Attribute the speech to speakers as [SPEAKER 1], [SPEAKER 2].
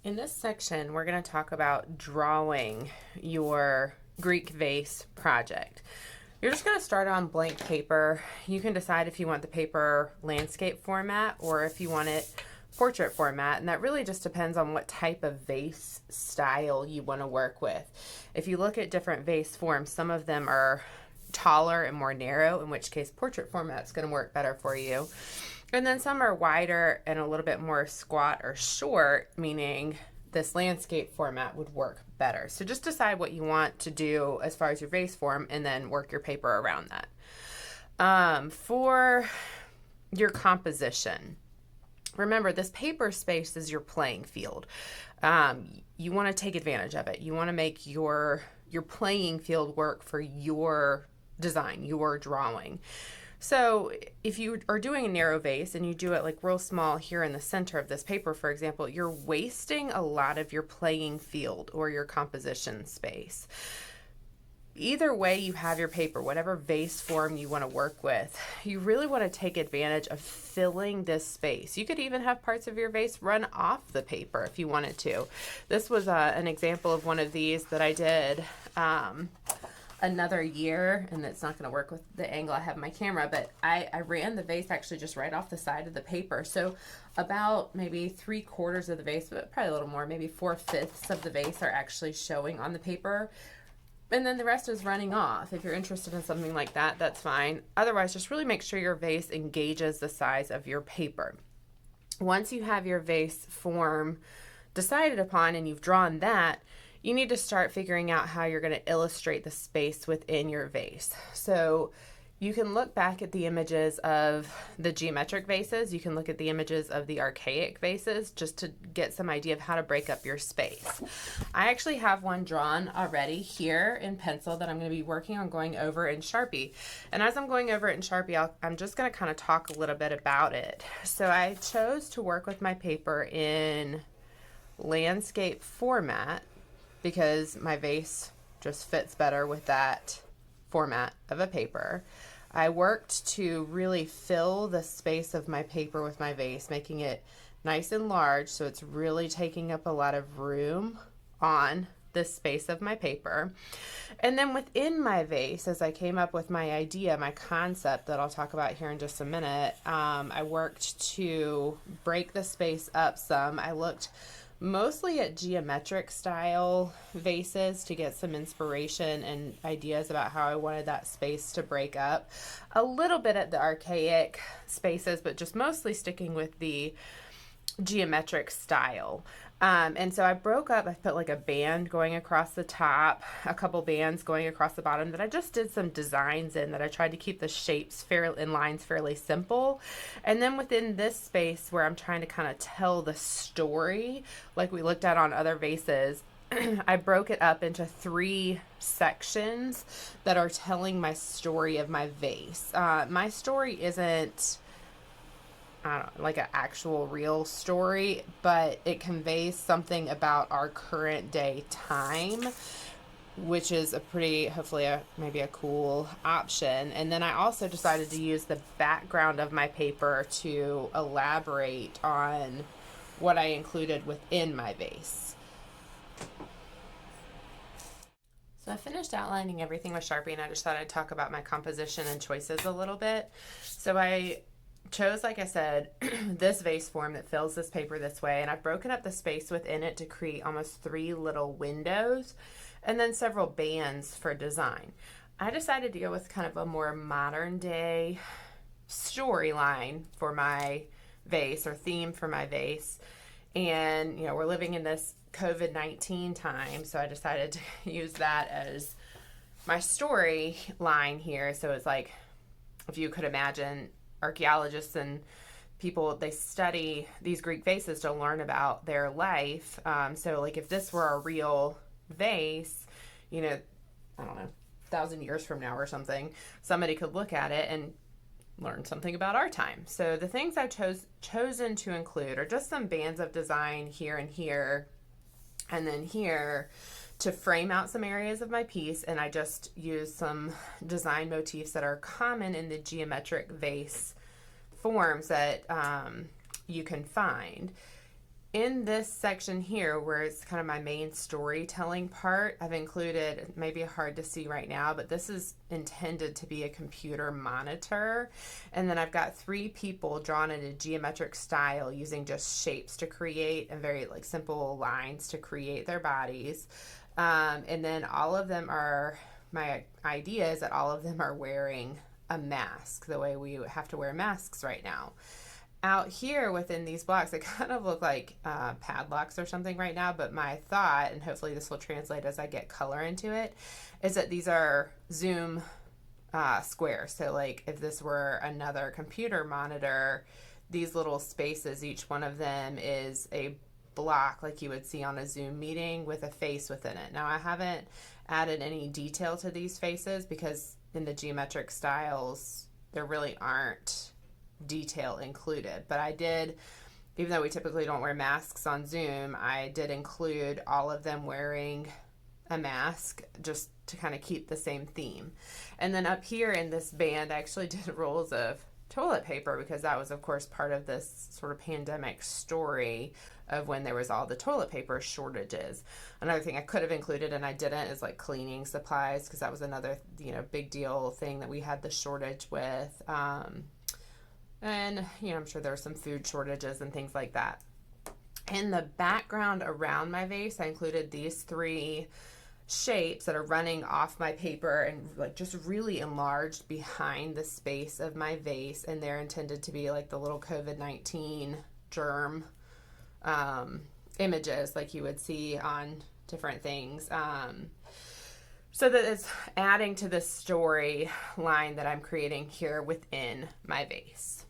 [SPEAKER 1] In this section, we're going to talk about drawing your Greek vase project. You're just going to start on blank paper. You can decide if you want the paper landscape format or if you want it portrait format, and that really just depends on what type of vase style you want to work with. If you look at different vase forms, some of them are taller and more narrow, in which case portrait format is going to work better for you. And then some are wider and a little bit more squat or short, meaning this landscape format would work better. So just decide what you want to do as far as your vase form and then work your paper around that. For your composition, remember this paper space is your playing field. You want to take advantage of it. You want to make your playing field work for your design, your drawing. So if you are doing a narrow vase and you do it like real small here in the center of this paper, for example, you're wasting a lot of your playing field or your composition space. Either way you have your paper, whatever vase form you want to work with, you really want to take advantage of filling this space. You could even have parts of your vase run off the paper if you wanted to. This was an example of one of these that I did another year, and it's not going to work with the angle I have my camera, but I ran the vase actually just right off the side of the paper. So about maybe 3/4 of the vase, but probably a little more, maybe 4/5 of the vase are actually showing on the paper. And then the rest is running off. If you're interested in something like that, that's fine. Otherwise, just really make sure your vase engages the size of your paper. Once you have your vase form decided upon and you've drawn that, you need to start figuring out how you're going to illustrate the space within your vase. So you can look back at the images of the geometric vases. You can look at the images of the archaic vases just to get some idea of how to break up your space. I actually have one drawn already here in pencil that I'm going to be working on going over in Sharpie. And as I'm going over it in Sharpie, I'm just going to kind of talk a little bit about it. So I chose to work with my paper in landscape format because my vase just fits better with that format of a paper. I worked to really fill the space of my paper with my vase, making it nice and large so it's really taking up a lot of room on the space of my paper. And then within my vase, as I came up with my idea, my concept that I'll talk about here in just a minute, I worked to break the space up some. I looked mostly at geometric style vases to get some inspiration and ideas about how I wanted that space to break up. A little bit at the archaic spaces, but just mostly sticking with the geometric style. And so I broke up, I put like a band going across the top, a couple bands going across the bottom that I just did some designs in that I tried to keep the shapes and lines fairly simple. And then within this space where I'm trying to kind of tell the story, like we looked at on other vases, I broke it up into 3 sections that are telling my story of my vase. My story isn't like an actual real story, but it conveys something about our current day time, which is a pretty, hopefully maybe a cool option. And then I also decided to use the background of my paper to elaborate on what I included within my vase. So I finished outlining everything with Sharpie, and I just thought I'd talk about my composition and choices a little bit. So I chose, like I said, this vase form that fills this paper this way, and I've broken up the space within it to create almost 3 little windows and then several bands for design. I decided to go with kind of a more modern day storyline for my vase or theme for my vase. And you know, we're living in this COVID-19 time, so I decided to use that as my storyline here. So it's like, if you could imagine, archaeologists and people, they study these Greek vases to learn about their life. So like if this were a real vase, you know, I don't know, 1,000 years from now or something, somebody could look at it and learn something about our time. So the things I've chosen to include are just some bands of design here and here, and then here to frame out some areas of my piece, and I just use some design motifs that are common in the geometric vase forms that you can find. In this section here, where it's kind of my main storytelling part, I've included, it may be hard to see right now, but this is intended to be a computer monitor. And then I've got 3 people drawn in a geometric style using just shapes to create and very like simple lines to create their bodies. And then all of them are, my idea is that all of them are wearing a mask, the way we have to wear masks right now. Out here within these blocks, they kind of look like padlocks or something right now, but my thought, and hopefully this will translate as I get color into it, is that these are zoom squares. So like if this were another computer monitor, these little spaces, each one of them is a block like you would see on a Zoom meeting with a face within it. Now I haven't added any detail to these faces because in the geometric styles, there really aren't detail included, but I did, even though we typically don't wear masks on Zoom, I did include all of them wearing a mask just to kind of keep the same theme. And then up here in this band, I actually did rolls of toilet paper because that was of course part of this sort of pandemic story of when there was all the toilet paper shortages. Another thing I could have included and I didn't is like cleaning supplies, because that was another, you know, big deal thing that we had the shortage with. And, you know, I'm sure there were some food shortages and things like that. In the background around my vase, I included these 3 shapes that are running off my paper and like just really enlarged behind the space of my vase. And they're intended to be like the little COVID-19 germ images like you would see on different things. So that it's adding to the story line that I'm creating here within my vase.